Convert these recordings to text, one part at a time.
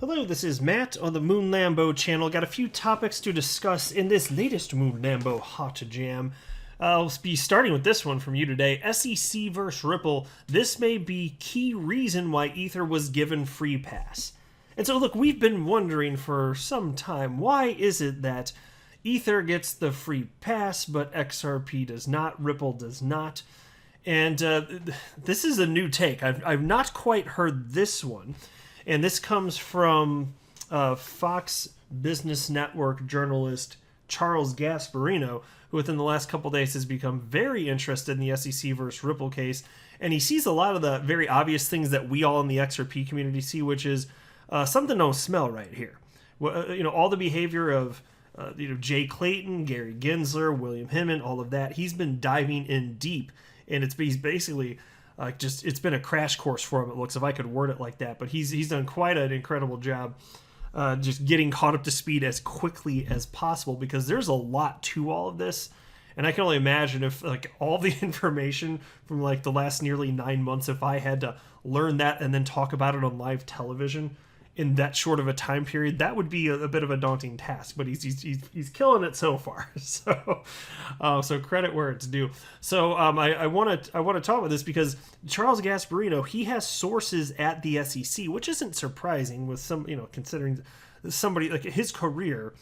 Hello, this is Matt on the Moon Lambo channel. Got a few topics to discuss in this latest Moon Lambo Hot Jam. I'll be starting with this one from you today. SEC versus Ripple. This may be key reason why Ether was given free pass. And so look, we've been wondering for some time, why is it that Ether gets the free pass, but XRP does not, Ripple does not? And this is a new take. I've not quite heard this one. And this comes from Fox Business Network journalist Charles Gasparino, who within the last couple days has become very interested in the SEC versus Ripple case. And he sees a lot of the very obvious things that we all in the XRP community see, which is something don't smell right here. All the behavior of Jay Clayton, Gary Gensler, William Hinman, all of that. He's been diving in deep, and he's basically it's been a crash course for him, it looks, if I could word it like that. But he's done quite an incredible job just getting caught up to speed as quickly as possible, because there's a lot to all of this. And I can only imagine if all the information from the last nearly 9 months, if I had to learn that and then talk about it on live television in that short of a time period, that would be a bit of a daunting task. But he's killing it so far. So credit where it's due. So I want to talk about this because Charles Gasparino, he has sources at the SEC, which isn't surprising with some considering somebody like his career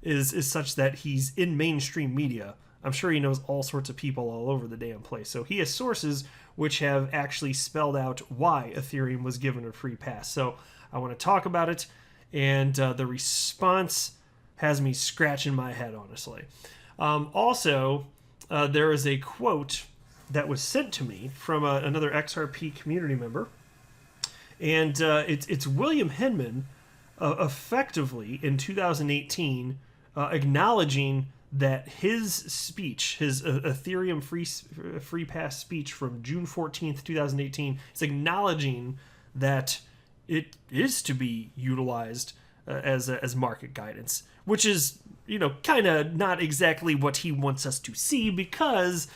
is such that he's in mainstream media. I'm sure he knows all sorts of people all over the damn place. So he has sources which have actually spelled out why Ethereum was given a free pass. So I want to talk about it, and the response has me scratching my head, honestly. Also, there is a quote that was sent to me from another XRP community member, and it's William Hinman effectively in 2018 acknowledging that his speech, his Ethereum free pass speech from June 14th, 2018, is acknowledging that it is to be utilized as market guidance, which is, kind of not exactly what he wants us to see, because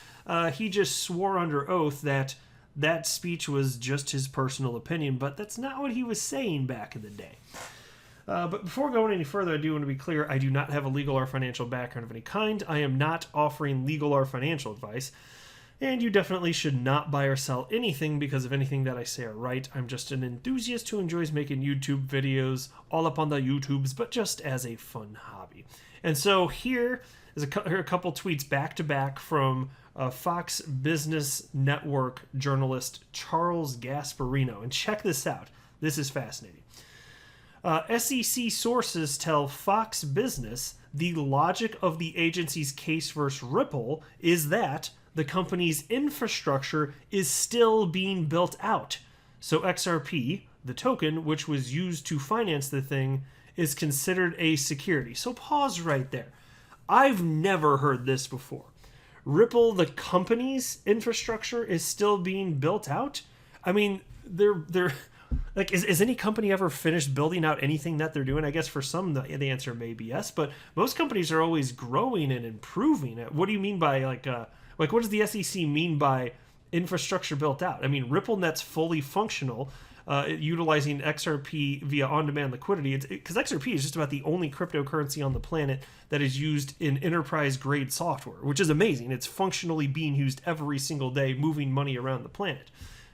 he just swore under oath that speech was just his personal opinion, but that's not what he was saying back in the day. But before going any further, I do want to be clear, I do not have a legal or financial background of any kind. I am not offering legal or financial advice. And you definitely should not buy or sell anything because of anything that I say are right. I'm just an enthusiast who enjoys making YouTube videos, all up on the YouTubes, but just as a fun hobby. And so here is a couple tweets back to back from Fox Business Network journalist Charles Gasparino. And check this out. This is fascinating. SEC sources tell Fox Business the logic of the agency's case versus Ripple is that the company's infrastructure is still being built out. So XRP, the token which was used to finance the thing, is considered a security. So pause right there. I've never heard this before. Ripple, the company's infrastructure, is still being built out? I mean, they're is any company ever finished building out anything that they're doing? I guess for some, the answer may be yes, but most companies are always growing and improving it. What do you mean by what does the SEC mean by infrastructure built out? I mean, RippleNet's fully functional, utilizing XRP via on-demand liquidity. Because XRP is just about the only cryptocurrency on the planet that is used in enterprise-grade software, which is amazing. It's functionally being used every single day, moving money around the planet.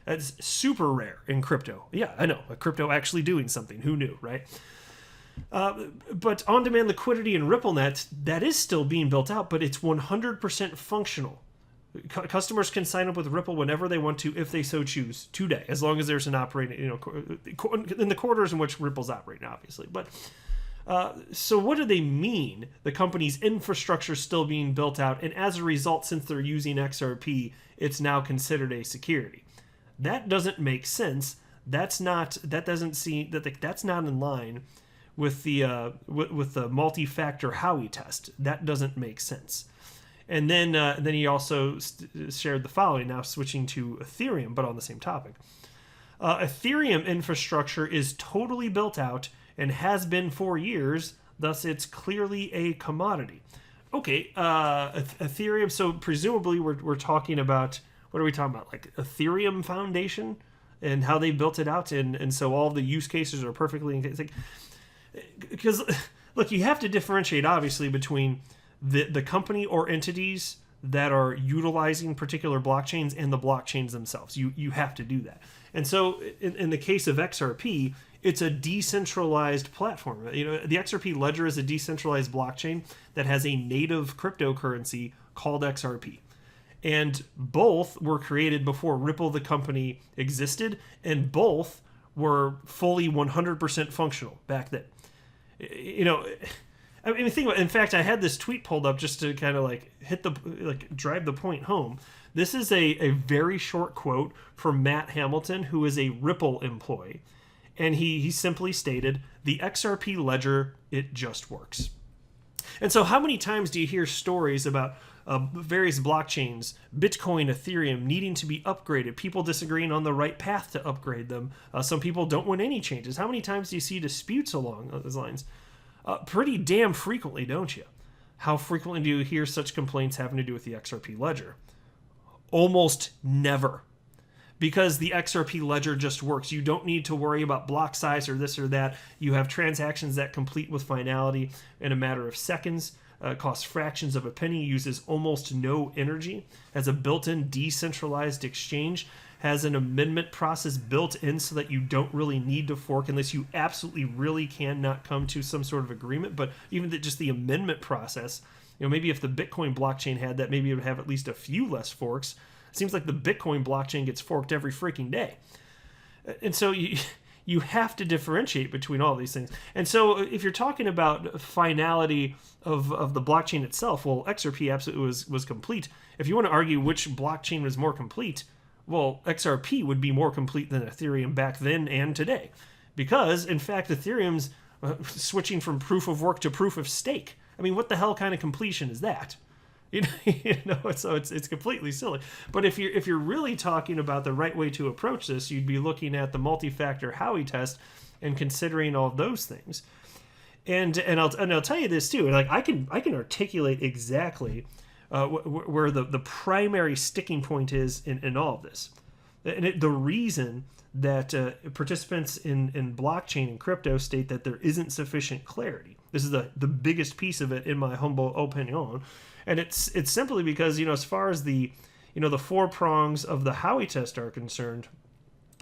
That's super rare in crypto. Yeah, I know. A crypto actually doing something. Who knew, right? But on-demand liquidity in RippleNet, that is still being built out, but it's 100% functional. Customers can sign up with Ripple whenever they want to, if they so choose, today, as long as there's an operating, in the quarters in which Ripple's operating, obviously. But so what do they mean? The company's infrastructure is still being built out, and as a result, since they're using XRP, it's now considered a security. That doesn't make sense. That's not in line with the multi-factor Howey test. That doesn't make sense. And then he also shared the following, now switching to Ethereum, but on the same topic. Ethereum infrastructure is totally built out and has been for years, thus it's clearly a commodity. Okay, Ethereum, so presumably we're talking about, what are we talking about, like Ethereum Foundation? and how they built it out, and so all the use cases are perfectly, because look, you have to differentiate obviously between the company or entities that are utilizing particular blockchains and the blockchains themselves. You have to do that. And so in the case of XRP, it's a decentralized platform. The XRP Ledger is a decentralized blockchain that has a native cryptocurrency called XRP. And both were created before Ripple, the company, existed, and both were fully 100% functional back then. I mean, think about it. In fact, I had this tweet pulled up just to kind of drive the point home. This is a very short quote from Matt Hamilton, who is a Ripple employee. And he simply stated, "The XRP Ledger, it just works." And so how many times do you hear stories about various blockchains, Bitcoin, Ethereum, needing to be upgraded, people disagreeing on the right path to upgrade them? Some people don't want any changes. How many times do you see disputes along those lines? Pretty damn frequently, don't you? How frequently do you hear such complaints having to do with the XRP Ledger? Almost never. Because the XRP Ledger just works. You don't need to worry about block size or this or that. You have transactions that complete with finality in a matter of seconds. Costs fractions of a penny, uses almost no energy, has a built-in decentralized exchange, has an amendment process built in so that you don't really need to fork unless you absolutely really cannot come to some sort of agreement. But even just the amendment process, maybe if the Bitcoin blockchain had that, maybe it would have at least a few less forks. It seems like the Bitcoin blockchain gets forked every freaking day. And so you have to differentiate between all these things. And so if you're talking about finality of the blockchain itself, well, XRP absolutely was complete. If you want to argue which blockchain was more complete, well, XRP would be more complete than Ethereum back then and today. Because, in fact, Ethereum's switching from proof of work to proof of stake. I mean, what the hell kind of completion is that? So it's completely silly. But if you're really talking about the right way to approach this, you'd be looking at the multi-factor Howey test and considering all of those things. And I'll tell you this too. Like I can articulate exactly where the primary sticking point is in all of this. And the reason that participants in blockchain and crypto state that there isn't sufficient clarity. This is the biggest piece of it in my humble opinion. And it's simply because, as far as the four prongs of the Howey test are concerned,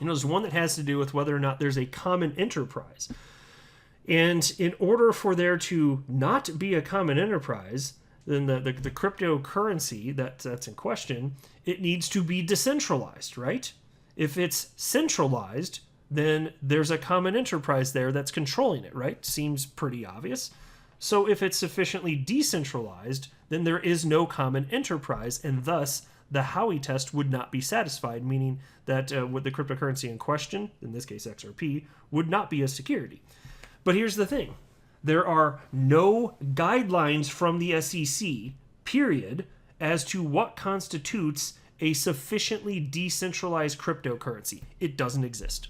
there's one that has to do with whether or not there's a common enterprise. And in order for there to not be a common enterprise, then the cryptocurrency that's in question, it needs to be decentralized, right? If it's centralized, then there's a common enterprise there that's controlling it, right? Seems pretty obvious. So if it's sufficiently decentralized, then there is no common enterprise, and thus the Howey test would not be satisfied, meaning that with the cryptocurrency in question, in this case XRP, would not be a security. But here's the thing. There are no guidelines from the SEC, period, as to what constitutes a sufficiently decentralized cryptocurrency. It doesn't exist.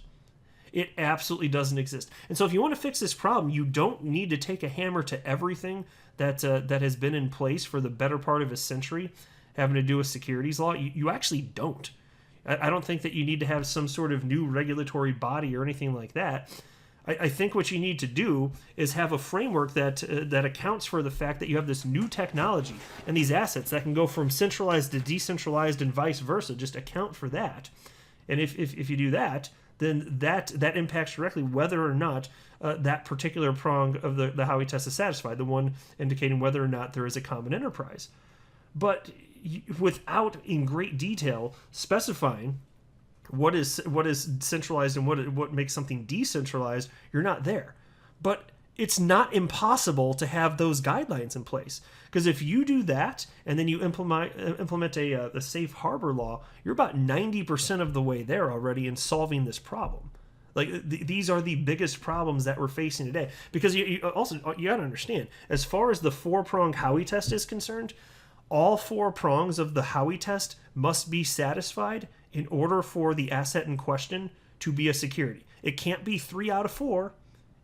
It absolutely doesn't exist. And so if you want to fix this problem, you don't need to take a hammer to everything that has been in place for the better part of a century having to do with securities law. You actually don't. I don't think that you need to have some sort of new regulatory body or anything like that. I think what you need to do is have a framework that accounts for the fact that you have this new technology and these assets that can go from centralized to decentralized and vice versa. Just account for that. And if you do that, then that impacts directly whether or not that particular prong of the Howey test is satisfied, the one indicating whether or not there is a common enterprise. But without in great detail specifying what is centralized and what makes something decentralized, you're not there. But it's not impossible to have those guidelines in place, because if you do that and then you implement a safe harbor law, you're about 90% of the way there already in solving this problem. Like these are the biggest problems that we're facing today, because you got to understand, as far as the four-pronged Howey test is concerned, all four prongs of the Howey test must be satisfied in order for the asset in question to be a security. It can't be 3 out of 4.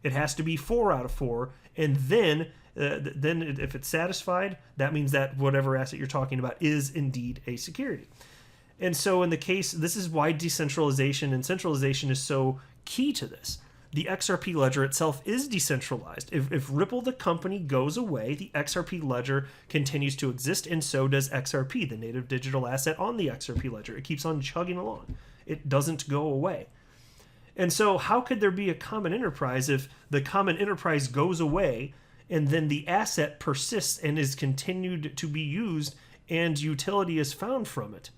It has to be 4 out of 4. And then if it's satisfied, that means that whatever asset you're talking about is indeed a security. And so in the case, this is why decentralization and centralization is so key to this. The XRP ledger itself is decentralized. If Ripple, the company, goes away, the XRP ledger continues to exist, and so does XRP, the native digital asset on the XRP ledger. It keeps on chugging along. It doesn't go away. And so how could there be a common enterprise if the common enterprise goes away and then the asset persists and is continued to be used and utility is found from it?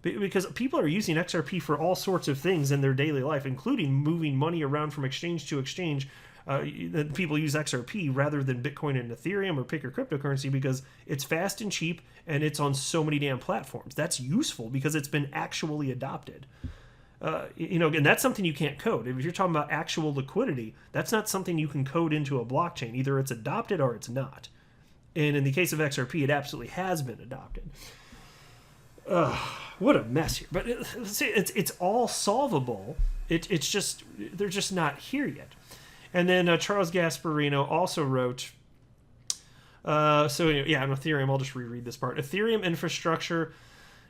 Because people are using XRP for all sorts of things in their daily life, including moving money around from exchange to exchange. People use XRP rather than Bitcoin and Ethereum or pick your cryptocurrency because it's fast and cheap and it's on so many damn platforms. That's useful because it's been actually adopted. And that's something you can't code. If you're talking about actual liquidity, that's not something you can code into a blockchain. Either it's adopted or it's not. And in the case of XRP, it absolutely has been adopted. What a mess here. But it's all solvable. It's just, they're just not here yet. And then Charles Gasparino also wrote, on Ethereum, I'll just reread this part. Ethereum infrastructure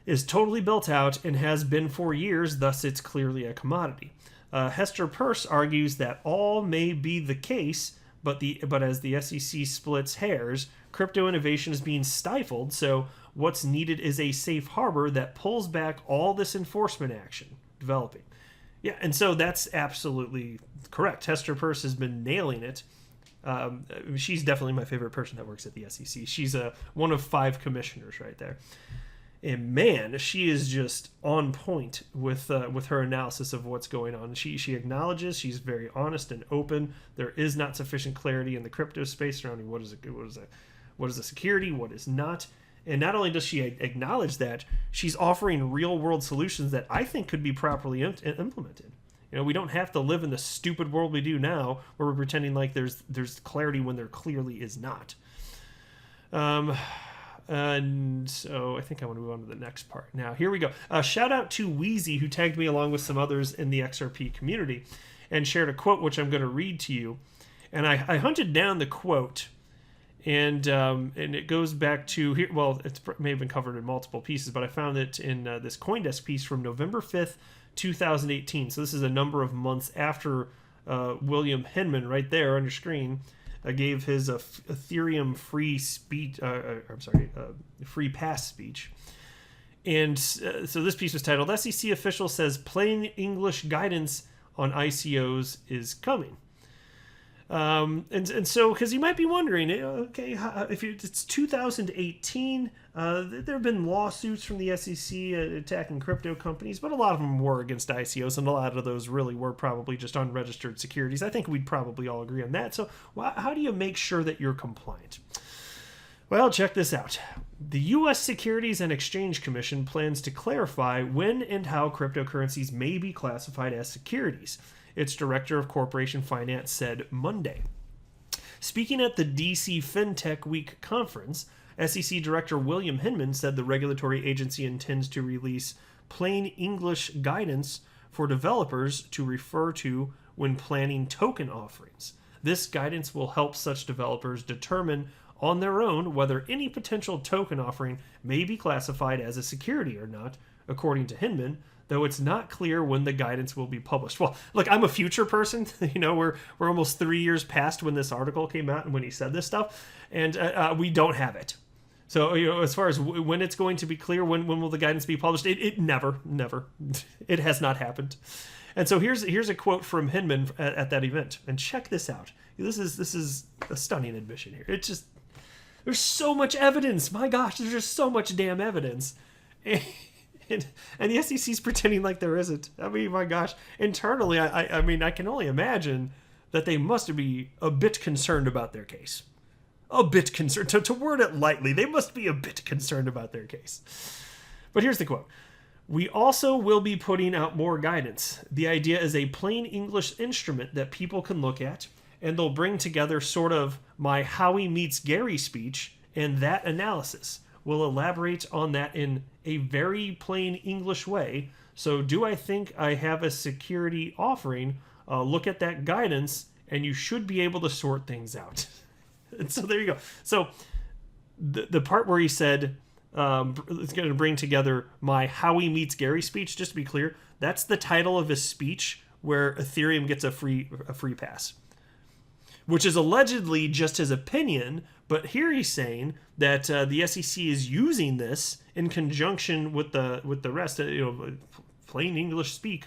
is totally built out and has been for years, thus it's clearly a commodity. Hester Peirce argues that all may be the case, but as the SEC splits hairs, crypto innovation is being stifled, so what's needed is a safe harbor that pulls back all this enforcement action developing. Yeah, and so that's absolutely correct. Hester Peirce has been nailing it. She's definitely my favorite person that works at the SEC. She's one of 5 commissioners right there. And man, she is just on point with her analysis of what's going on. She acknowledges, she's very honest and open. There is not sufficient clarity in the crypto space surrounding what is a security, what is not. And not only does she acknowledge that, she's offering real world solutions that I think could be properly implemented. We don't have to live in the stupid world we do now, where we're pretending like there's clarity when there clearly is not. And so I think I want to move on to the next part. Now, here we go. Shout out to Wheezy, who tagged me along with some others in the XRP community and shared a quote, which I'm going to read to you. And I hunted down the quote, and it goes back to here. Well, it may have been covered in multiple pieces, but I found it in this CoinDesk piece from November 5th, 2018. So this is a number of months after William Hinman, right there on your screen, gave his Ethereum free speech. Free pass speech. And so this piece was titled "SEC Official Says Plain English Guidance on ICOs is Coming." And so, because you might be wondering, okay, it's 2018, there have been lawsuits from the SEC attacking crypto companies, but a lot of them were against ICOs, and a lot of those really were probably just unregistered securities. I think we'd probably all agree on that. So how do you make sure that you're compliant? Well, check this out. The U.S. Securities and Exchange Commission plans to clarify when and how cryptocurrencies may be classified as securities, its director of corporation finance said Monday. Speaking at the DC FinTech Week conference, SEC Director William Hinman said the regulatory agency intends to release plain English guidance for developers to refer to when planning token offerings. This guidance will help such developers determine on their own whether any potential token offering may be classified as a security or not, according to Hinman, though it's not clear when the guidance will be published. Well, look, I'm a future person. We're almost 3 years past when this article came out and when he said this stuff, and we don't have it. So, as far as when it's going to be clear, when will the guidance be published, it never, it has not happened. And so here's a quote from Hinman at that event, and check this out. This is a stunning admission here. It's just, there's so much evidence. My gosh, there's just so much damn evidence. And the SEC's pretending like there isn't. I mean, my gosh. Internally, I mean, I can only imagine that they must be a bit concerned about their case. A bit concerned. To word it lightly, they must be a bit concerned about their case. But here's the quote. "We also will be putting out more guidance. The idea is a plain English instrument that people can look at, and they'll bring together sort of my Howie meets Gary speech and that analysis. We'll elaborate on that in a very plain English way. So do I think I have a security offering? Look at that guidance, and you should be able to sort things out." And so there you go. So the part where he said It's going to bring together my Howie Meets Gary speech. Just to be clear, that's the title of his speech where Ethereum gets a free pass, which is allegedly just his opinion. But here he's saying that the SEC is using this in conjunction with the rest. Plain English speak.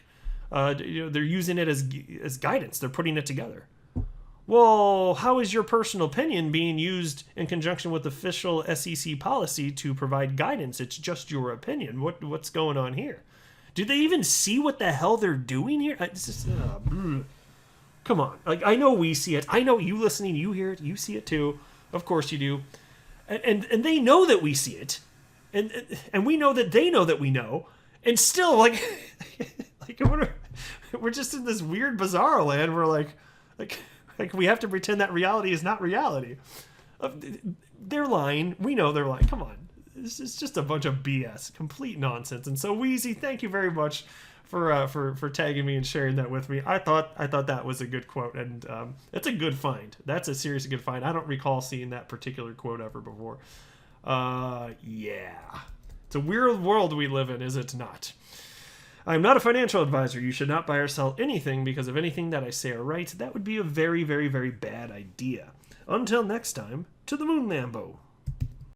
They're using it as guidance. They're putting it together. Well, how is your personal opinion being used in conjunction with official SEC policy to provide guidance? It's just your opinion. What's going on here? Do they even see what the hell they're doing here? Come on. Like, I know we see it. I know you listening, you hear it, you see it too. Of course you do. And they know that we see it. And we know that they know that we know. And still, like we're just in this weird bizarre land where like we have to pretend that reality is not reality. They're lying. We know they're lying. Come on. This is just a bunch of BS. Complete nonsense. And so, Wheezy, thank you very much for tagging me and sharing that with me. I thought that was a good quote, and it's a good find. That's a seriously good find. I don't recall seeing that particular quote ever before. Yeah. It's a weird world we live in, is it not? I'm not a financial advisor. You should not buy or sell anything because of anything that I say or write. That would be a very, very, very bad idea. Until next time, to the moon, Lambo.